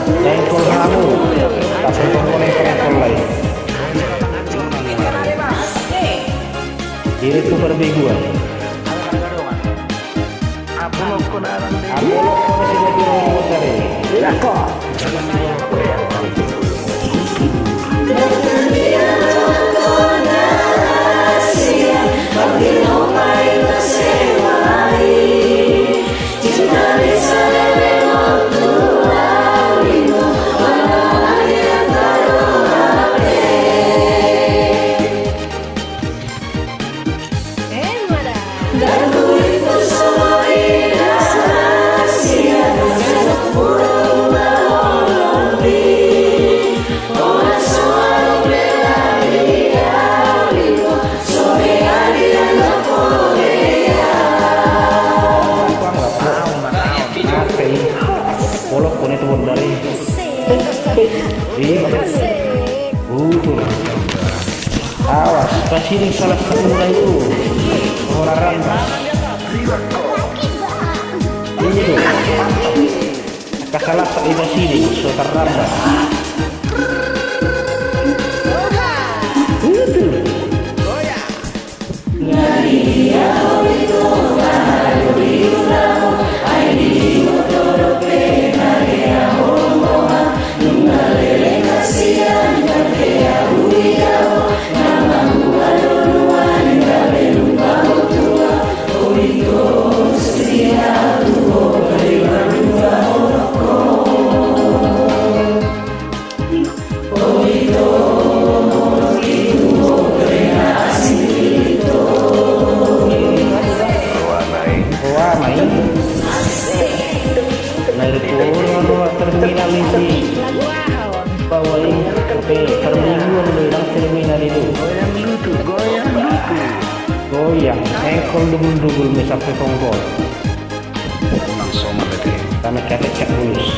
engkol kamu kasih engkol lain itu perbiguan aku sudah diromotare polok pun itu dari betul awas kasih salah satu itu orang rampas itu kasalah tak itu sini sudah rampas terminal ini bawain permingguan bilang terminal itu goyang engkol dugul misal ke tonggol kami kata cek bulus